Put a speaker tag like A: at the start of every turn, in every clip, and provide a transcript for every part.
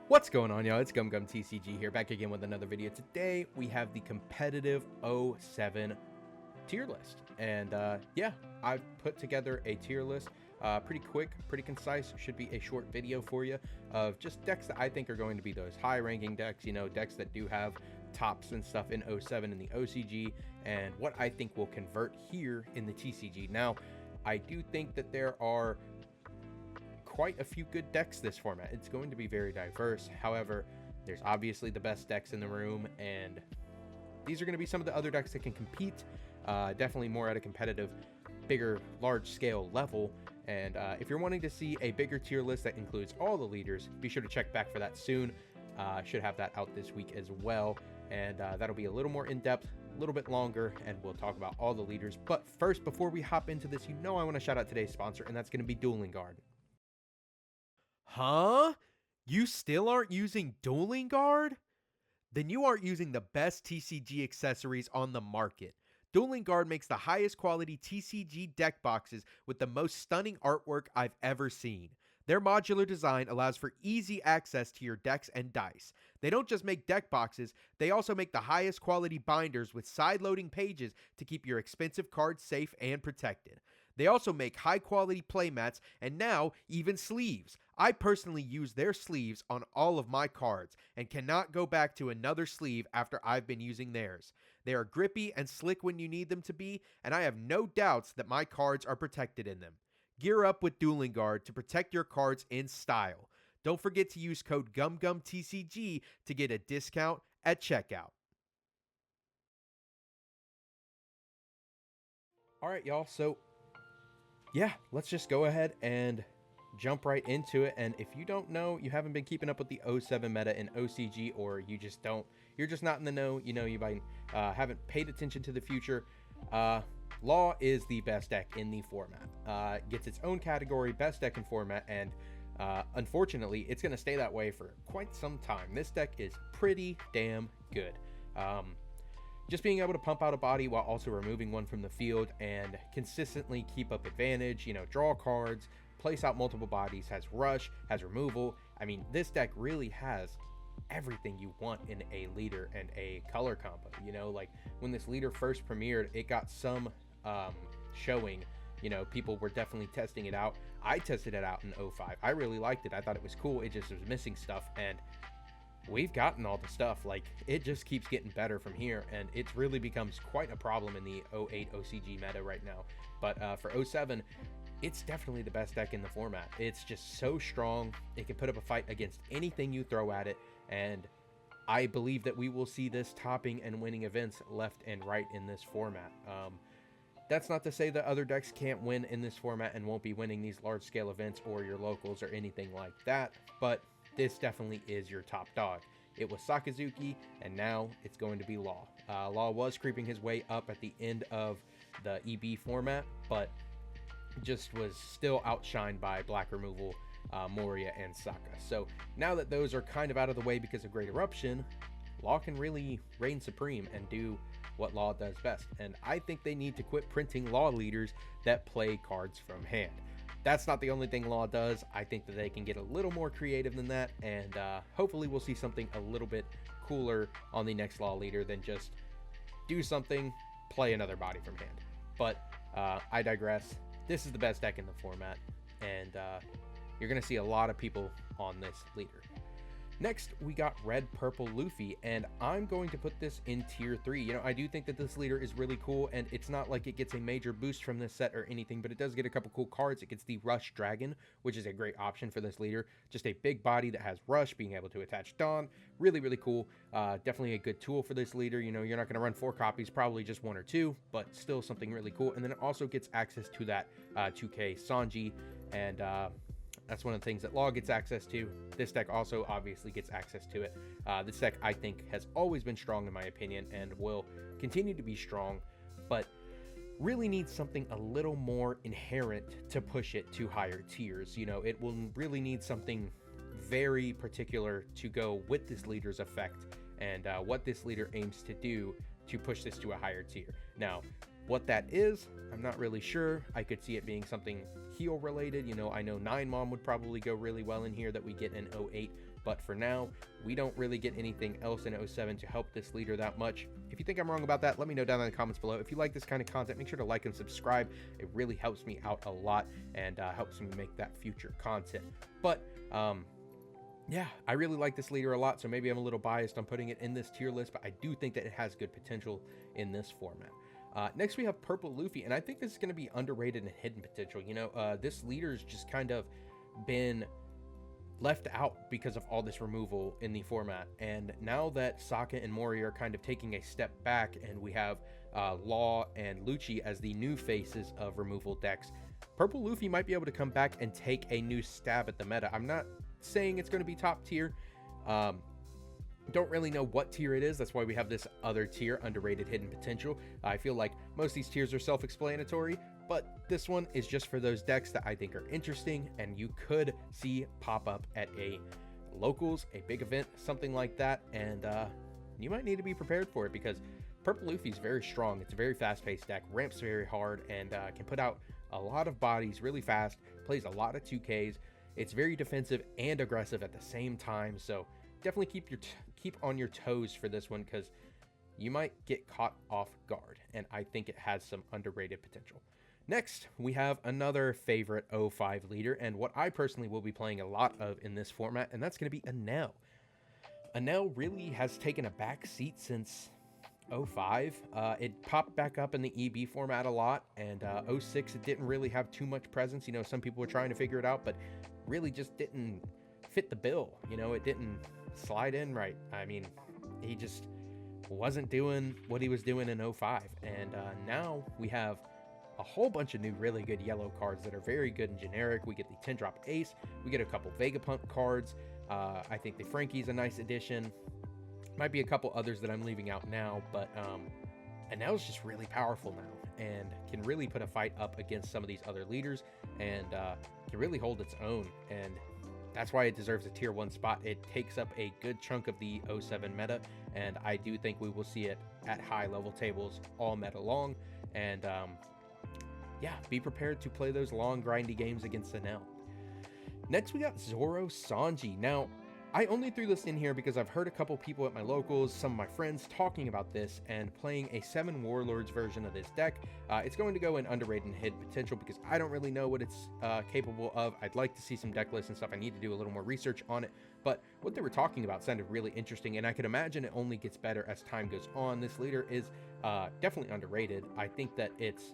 A: What's going on, y'all? It's TCG here, back again with another video. Today we have the competitive 07 tier list, and yeah, I've put together a tier list pretty quick, pretty concise. Should be a short video for you of just decks that I think are going to be those high ranking decks, you know, decks that do have tops and stuff in 07 in the OCG, and what I think will convert here in the TCG. Now, I do think that there are quite a few good decks this format. It's going to be very diverse. However, there's obviously the best decks in the room, and these are going to be some of the other decks that can compete, definitely more at a competitive, bigger, large scale level. And if you're wanting to see a bigger tier list that includes all the leaders, be sure to check back for that soon. Should have that out this week as well, and that'll be a little more in-depth, a little bit longer, and we'll talk about all the leaders. But first, before we hop into this, you know I want to shout out today's sponsor, and that's going to be Dueling Guard. Huh? You still aren't using Dueling Guard? Then you aren't using the best TCG accessories on the market. Dueling Guard makes the highest quality TCG deck boxes with the most stunning artwork I've ever seen. Their modular design allows for easy access to your decks and dice. They don't just make deck boxes, they also make the highest quality binders with side-loading pages to keep your expensive cards safe and protected. They also make high-quality playmats and now even sleeves. I personally use their sleeves on all of my cards and cannot go back to another sleeve after I've been using theirs. They are grippy and slick when you need them to be, and I have no doubts that my cards are protected in them. Gear up with Dueling Guard to protect your cards in style. Don't forget to use code GUMGUMTCG to get a discount at checkout. Alright, y'all, so yeah, let's just go ahead and jump right into it. And if you don't know, you haven't been keeping up with the 07 meta in OCG, or you're just not in the know, you know, you might haven't paid attention to the future, Law is the best deck in the format. Gets its own category, best deck in format, and unfortunately, it's going to stay that way for quite some time. This deck is pretty damn good. Just being able to pump out a body while also removing one from the field and consistently keep up advantage, you know, draw cards, place out multiple bodies, has rush, has removal. I mean, this deck really has everything you want in a leader and a color combo. You know, like when this leader first premiered, it got some showing. You know, people were definitely testing it out. I tested it out in 05. I really liked it. I thought it was cool. It just was missing stuff, and we've gotten all the stuff. Like, it just keeps getting better from here, and it really becomes quite a problem in the 08 OCG meta right now. But for 07, it's definitely the best deck in the format. It's just so strong. It can put up a fight against anything you throw at it, and I believe that we will see this topping and winning events left and right in this format. That's not to say that other decks can't win in this format and won't be winning these large-scale events or your locals or anything like that, but this definitely is your top dog. It was Sakazuki, and now it's going to be Law. Law was creeping his way up at the end of the EB format, but just was still outshined by Black Removal, Moria, and Saka. So now that those are kind of out of the way because of Great Eruption, Law can really reign supreme and do what Law does best. And I think they need to quit printing Law leaders that play cards from hand. That's not the only thing Law does. I think that they can get a little more creative than that, and hopefully we'll see something a little bit cooler on the next Law leader than just do something, play another body from hand. But I digress. This is the best deck in the format, and you're going to see a lot of people on this leader. Next, we got Red Purple Luffy, and I'm going to put this in tier 3. You know, I do think that this leader is really cool, and it's not like it gets a major boost from this set or anything, but it does get a couple cool cards. It gets the Rush Dragon, which is a great option for this leader. Just a big body that has Rush, being able to attach Dawn. Really, really cool. Definitely a good tool for this leader. You know, you're not going to run 4 copies, probably just 1 or 2, but still something really cool. And then it also gets access to that 2K Sanji, and that's one of the things that Law gets access to. This deck also obviously gets access to it. This deck, I think, has always been strong in my opinion and will continue to be strong, but really needs something a little more inherent to push it to higher tiers. You know, it will really need something very particular to go with this leader's effect and what this leader aims to do to push this to a higher tier. Now, what that is, I'm not really sure. I could see it being something heal related. You know, I know 9 Mom would probably go really well in here that we get in 08, but for now, we don't really get anything else in 07 to help this leader that much. If you think I'm wrong about that, let me know down in the comments below. If you like this kind of content, make sure to like and subscribe. It really helps me out a lot and helps me make that future content. But yeah, I really like this leader a lot, so maybe I'm a little biased on putting it in this tier list, but I do think that it has good potential in this format. Next, we have Purple Luffy, and I think this is going to be underrated and hidden potential. You know, this leader's just kind of been left out because of all this removal in the format, and now that Sokka and Mori are kind of taking a step back, and we have Law and Lucci as the new faces of removal decks, Purple Luffy might be able to come back and take a new stab at the meta. I'm not saying it's going to be top tier. Don't really know what tier it is. That's why we have this other tier, underrated hidden potential. I feel like most of these tiers are self-explanatory, but this one is just for those decks that I think are interesting and you could see pop up at a locals, a big event, something like that, and you might need to be prepared for it because Purple Luffy is very strong. It's a very fast-paced deck, ramps very hard, and can put out a lot of bodies really fast, plays a lot of 2Ks. It's very defensive and aggressive at the same time, so definitely keep on your toes for this one because you might get caught off guard, and I think it has some underrated potential. Next, we have another favorite 05 leader, and what I personally will be playing a lot of in this format, and that's going to be Enel. Enel really has taken a back seat since 05. It popped back up in the EB format a lot, and 06 it didn't really have too much presence. You know, some people were trying to figure it out, but really just didn't fit the bill. You know, it didn't slide in right. I mean, he just wasn't doing what he was doing in 05, and now we have a whole bunch of new really good yellow cards that are very good and generic. We get the 10-drop ace, we get a couple Vegapunk cards. I think the Frankie's a nice addition. Might be a couple others that I'm leaving out now, but Enel's just really powerful now and can really put a fight up against some of these other leaders and can really hold its own, and that's why it deserves a tier 1 spot. It takes up a good chunk of the 07 meta, and I do think we will see it at high level tables all meta long, and yeah, be prepared to play those long grindy games against Enel. Next, we got Zoro Sanji. Now, I only threw this in here because I've heard a couple people at my locals, some of my friends talking about this and playing a 7 Warlords version of this deck. It's going to go in underrated and hidden potential because I don't really know what it's capable of. I'd like to see some deck lists and stuff. I need to do a little more research on it, but what they were talking about sounded really interesting, and I could imagine it only gets better as time goes on. This leader is definitely underrated. I think that its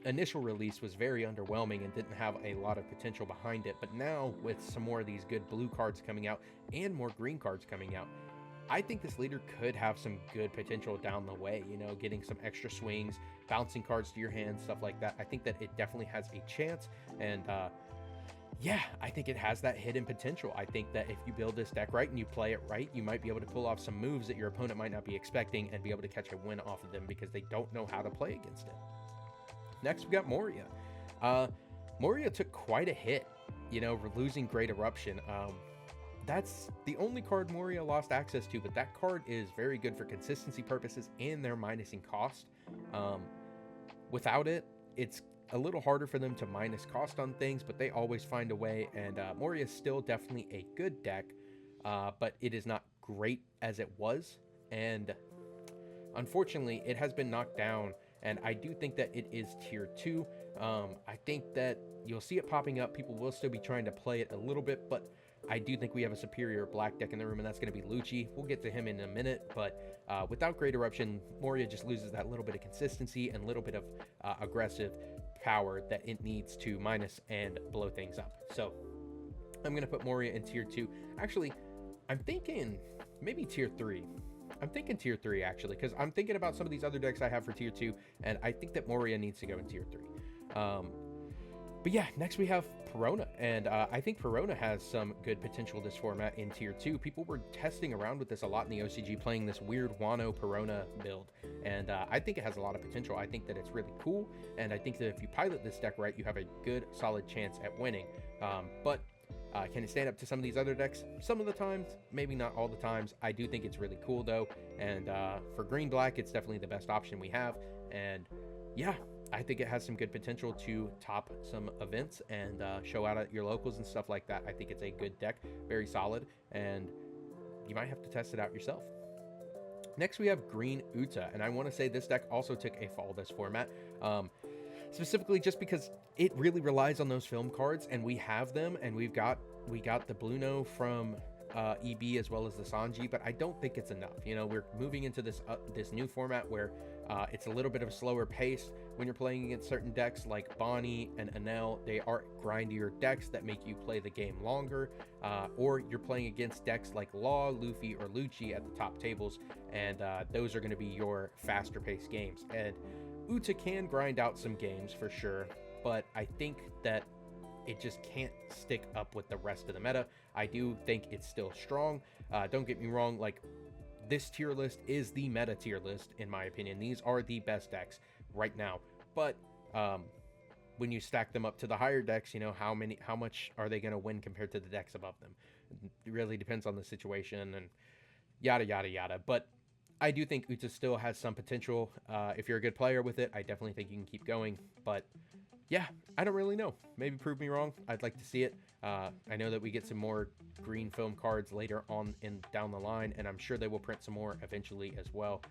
A: initial release was very underwhelming and didn't have a lot of potential behind it, but now with some more of these good blue cards coming out and more green cards coming out, I think this leader could have some good potential down the way, you know, getting some extra swings, bouncing cards to your hand, stuff like that. I think that it definitely has a chance, and yeah, I think it has that hidden potential. I think that if you build this deck right and you play it right, you might be able to pull off some moves that your opponent might not be expecting and be able to catch a win off of them because they don't know how to play against it. Next, we got Moria. Moria took quite a hit, you know, losing Great Eruption. That's the only card Moria lost access to, but that card is very good for consistency purposes and their minusing cost. Without it, it's a little harder for them to minus cost on things, but they always find a way, and Moria is still definitely a good deck, but it is not great as it was, and unfortunately, it has been knocked down. And I do think that it is tier 2. I think that you'll see it popping up. People will still be trying to play it a little bit, but I do think we have a superior black deck in the room, and that's going to be Lucci. We'll get to him in a minute, but without Great Eruption, Moria just loses that little bit of consistency and a little bit of aggressive power that it needs to minus and blow things up. So I'm going to put Moria in tier 2. Actually, I'm thinking maybe tier 3. I'm thinking tier 3 actually, because I'm thinking about some of these other decks I have for tier 2, and I think that Moria needs to go in tier 3. But yeah, next we have Perona, and I think Perona has some good potential this format in tier 2. People were testing around with this a lot in the OCG, playing this weird Wano Perona build, and I think it has a lot of potential. I think that it's really cool, and I think that if you pilot this deck right, you have a good, solid chance at winning. But can it stand up to some of these other decks? Some of the times, maybe not all the times. I do think it's really cool though, and for green-black, it's definitely the best option we have, and yeah, I think it has some good potential to top some events and show out at your locals and stuff like that. I think it's a good deck, very solid, and you might have to test it out yourself. Next, we have Green Uta, and I want to say this deck also took a fall this format, specifically just because it really relies on those film cards, and we have them, and we got the Bluno from EB as well as the Sanji, but I don't think it's enough. You know, we're moving into this new format where it's a little bit of a slower pace when you're playing against certain decks like Bonnie and Enel. They are grindier decks that make you play the game longer, or you're playing against decks like Law, Luffy, or Lucci at the top tables, and those are going to be your faster paced games. And Uta can grind out some games for sure, but I think that it just can't stick up with the rest of the meta. I do think it's still strong. Don't get me wrong, like, this tier list is the meta tier list, in my opinion. These are the best decks right now. But when you stack them up to the higher decks, you know, how much are they going to win compared to the decks above them? It really depends on the situation and yada, yada, yada. But I do think Uta still has some potential. If you're a good player with it, I definitely think you can keep going. But yeah, I don't really know. Maybe prove me wrong. I'd like to see it. I know that we get some more green film cards later on down the line, and I'm sure they will print some more eventually as well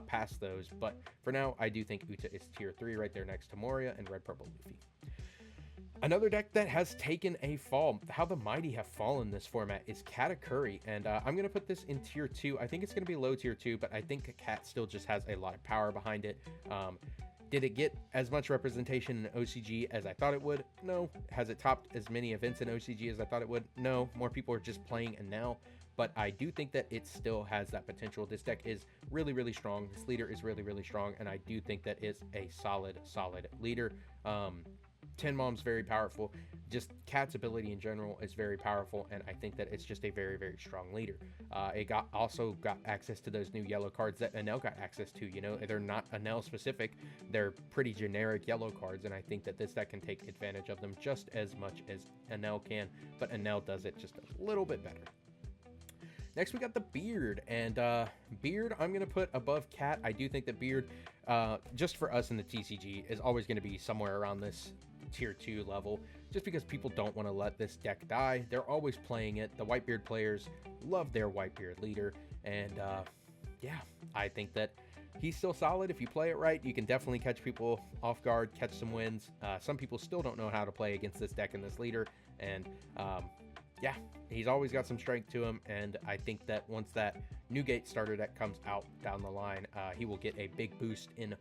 A: past those. But for now, I do think Uta is tier 3 right there next to Moria and Red Purple Luffy. Another deck that has taken a fall, how the mighty have fallen this format, is Katakuri, and I'm going to put this in tier 2. I think it's going to be low tier 2, but I think Kat still just has a lot of power behind it. Did it get as much representation in OCG as I thought it would? No. Has it topped as many events in OCG as I thought it would? No. More people are just playing Enel, but I do think that it still has that potential. This deck is really, really strong. This leader is really, really strong, and I do think that it's a solid leader. 10 Mom's very powerful. Just Kat's ability in general is very powerful, and I think that it's just a very, very strong leader. It also got access to those new yellow cards that Enel got access to. You know, they're not Enel specific. They're pretty generic yellow cards, and I think that this deck can take advantage of them just as much as Enel can, but Enel does it just a little bit better. Next, we got the Beard, and Beard I'm going to put above Cat. I do think that Beard, just for us in the TCG, is always going to be somewhere around this tier 2 level, just because people don't want to let this deck die. They're always playing it. The Whitebeard players love their Whitebeard leader, and yeah, I think that he's still solid. If you play it right, you can definitely catch people off guard, catch some wins. Some people still don't know how to play against this deck and this leader, and yeah, he's always got some strength to him, and I think that once that new gate starter deck comes out down the line, he will get a big boost in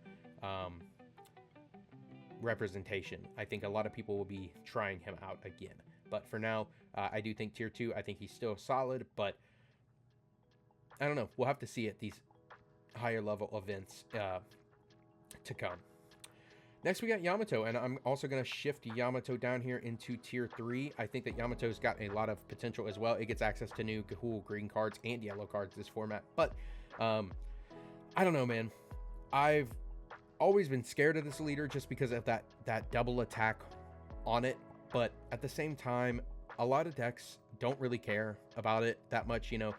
A: representation. I think a lot of people will be trying him out again, but for now, I do think tier 2, I think he's still solid, but I don't know. We'll have to see at these higher level events to come. Next, we got Yamato, and I'm also going to shift Yamato down here into tier 3. I think that Yamato's got a lot of potential as well. It gets access to new cool green cards and yellow cards this format, but I don't know, man. I've always been scared of this leader just because of that double attack on it, but at the same time, a lot of decks don't really care about it that much. You know,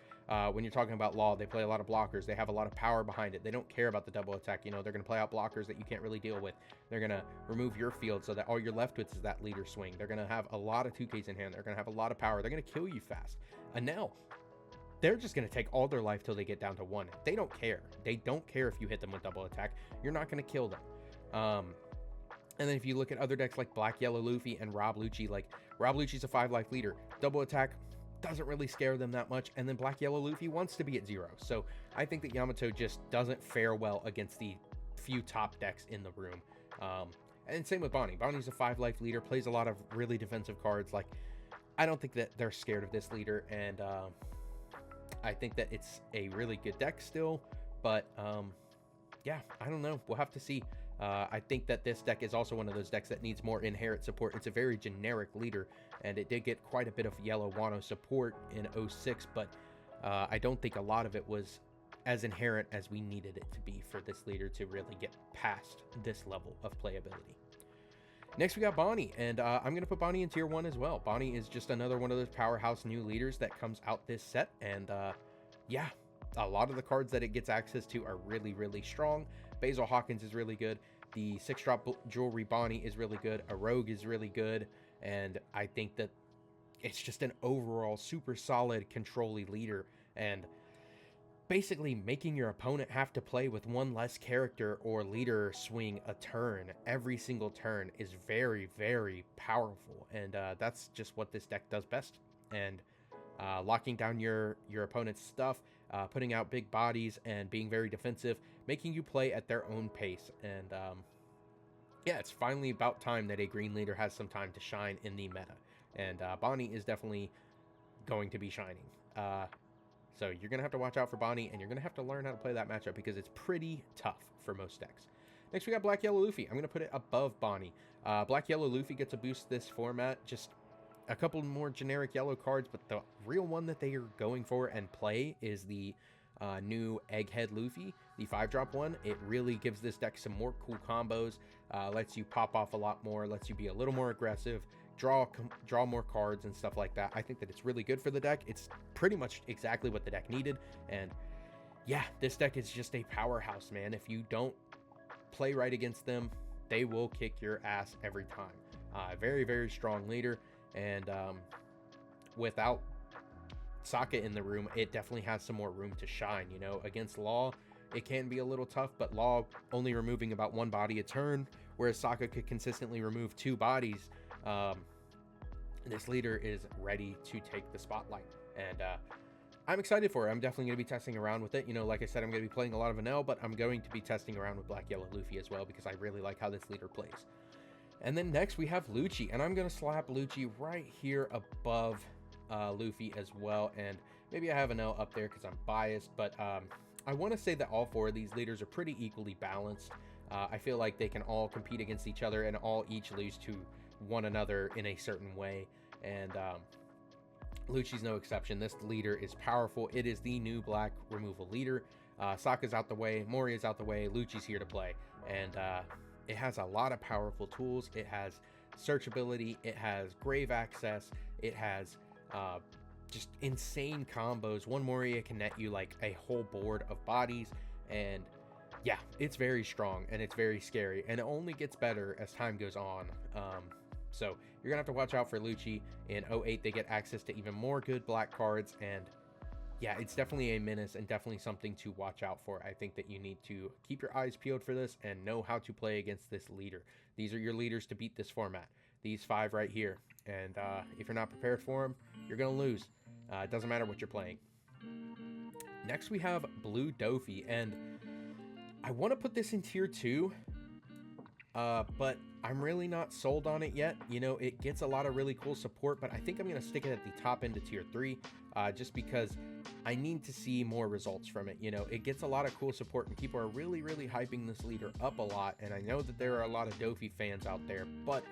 A: when you're talking about Law, they play a lot of blockers. They have a lot of power behind it. They don't care about the double attack. You know, they're going to play out blockers that you can't really deal with. They're going to remove your field so that all you're left with is that leader swing. They're going to have a lot of 2Ks in hand. They're going to have a lot of power. They're going to kill you fast. And now they're just going to take all their life till they get down to 1. They don't care. They don't care if you hit them with double attack. You're not going to kill them. And then if you look at other decks like Black Yellow Luffy and Rob Lucci, like Rob Lucci's a 5-life leader. Double attack doesn't really scare them that much. And then Black Yellow Luffy wants to be at 0. So I think that Yamato just doesn't fare well against the few top decks in the room. And same with Bonnie. Bonnie's a 5-life leader, plays a lot of really defensive cards. Like, I don't think that they're scared of this leader, and I think that it's a really good deck still, but yeah, I don't know. We'll have to see. I think that this deck is also one of those decks that needs more inherent support. It's a very generic leader, and it did get quite a bit of yellow Wano support in 06, but I don't think a lot of it was as inherent as we needed it to be for this leader to really get past this level of playability. Next, we got Bonnie, and I'm going to put Bonnie in tier 1 as well. Bonnie is just another one of those powerhouse new leaders that comes out this set, and yeah, a lot of the cards that it gets access to are really, really strong. Basil Hawkins is really good. The 6-drop jewelry Bonnie is really good. A rogue is really good. And I think that it's just an overall super solid control-y leader. And basically making your opponent have to play with one less character or leader swing a turn every single turn is very, very powerful. And that's just what this deck does best. And locking down your opponent's stuff, putting out big bodies, and being very defensive, making you play at their own pace. And yeah, it's finally about time that a green leader has some time to shine in the meta. And Bonnie is definitely going to be shining. So you're going to have to watch out for Bonnie, and you're going to have to learn how to play that matchup because it's pretty tough for most decks. Next, we got Black Yellow Luffy. I'm going to put it above Bonnie. Black Yellow Luffy gets a boost this format. Just a couple more generic yellow cards, but the real one that they are going for and play is the new Egghead Luffy, the 5-drop one. It really gives this deck some more cool combos, lets you pop off a lot more, lets you be a little more aggressive, draw more cards and stuff like that. I think that it's really good for the deck. It's pretty much exactly what the deck needed. And yeah, this deck is just a powerhouse, man. If you don't play right against them, they will kick your ass every time. Very, very strong leader. And without Sokka in the room, it definitely has some more room to shine. You know, against Law, it can be a little tough, but Law only removing about 1 body a turn, whereas Sokka could consistently remove 2 bodies. This leader is ready to take the spotlight, and I'm excited for it. I'm definitely going to be testing around with it. You know, like I said, I'm going to be playing a lot of Vanel, but I'm going to be testing around with Black Yellow Luffy as well because I really like how this leader plays. And then next we have Lucci, and I'm going to slap Lucci right here above Luffy as well. And maybe I have an L up there because I'm biased, but I want to say that all 4 of these leaders are pretty equally balanced. I feel like they can all compete against each other and all each lose to one another in a certain way. And Lucci's no exception. This leader is powerful. It is the new black removal leader. Sokka's out the way, Moria's out the way, Lucci's here to play. And it has a lot of powerful tools. It has searchability, it has grave access, it has just insane combos. One Moria can net you like a whole board of bodies, and yeah, it's very strong and it's very scary, and it only gets better as time goes on. So you're gonna have to watch out for Lucci. In 08 they get access to even more good black cards, and yeah, it's definitely a menace and definitely something to watch out for. I think that you need to keep your eyes peeled for this and know how to play against this leader. These are your leaders to beat this format. These 5 right here. And if you're not prepared for them, you're going to lose. It doesn't matter what you're playing. Next, we have Blue Dofi. And I want to put this in tier 2. But I'm really not sold on it yet. You know, it gets a lot of really cool support, but I think I'm going to stick it at the top end of tier 3, just because I need to see more results from it. You know, it gets a lot of cool support, and people are really, really hyping this leader up a lot, and I know that there are a lot of Dofi fans out there, but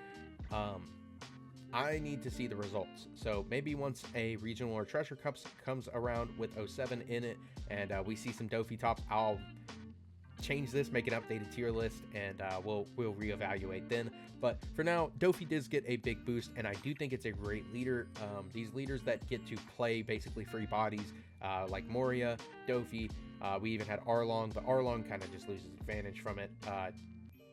A: I need to see the results. So maybe once a regional or treasure cups comes around with 07 in it, and we see some Dofi tops, I'll change this, make an updated tier list, and we'll reevaluate then. But for now, Dofi does get a big boost, and I do think it's a great leader. These leaders that get to play basically free bodies, like Moria, Dofi, we even had Arlong, but Arlong kind of just loses advantage from it.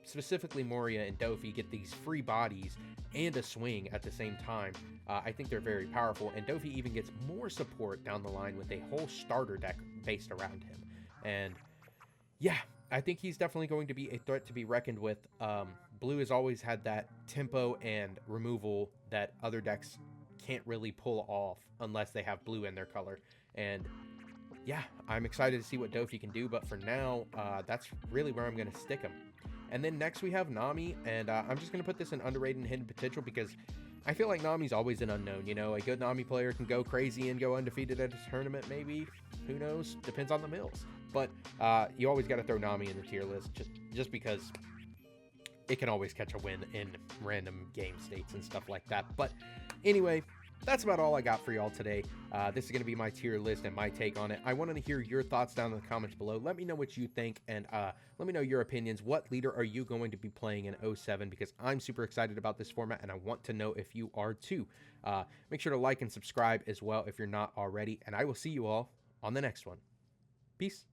A: Specifically Moria and Dofi get these free bodies and a swing at the same time. I think they're very powerful, and Dofi even gets more support down the line with a whole starter deck based around him. And yeah, I think he's definitely going to be a threat to be reckoned with. Blue has always had that tempo and removal that other decks can't really pull off unless they have blue in their color. And yeah, I'm excited to see what Dofi can do, but for now, that's really where I'm going to stick him. And then next we have Nami, and I'm just going to put this in underrated and hidden potential because I feel like Nami's always an unknown. You know, a good Nami player can go crazy and go undefeated at a tournament, maybe. Who knows? Depends on the mills. But you always got to throw Nami in the tier list just because it can always catch a win in random game states and stuff like that. But anyway, that's about all I got for y'all today. This is going to be my tier list and my take on it. I wanted to hear your thoughts down in the comments below. Let me know what you think, and let me know your opinions. What leader are you going to be playing in 07? Because I'm super excited about this format, and I want to know if you are too. Make sure to like and subscribe as well if you're not already, and I will see you all on the next one. Peace.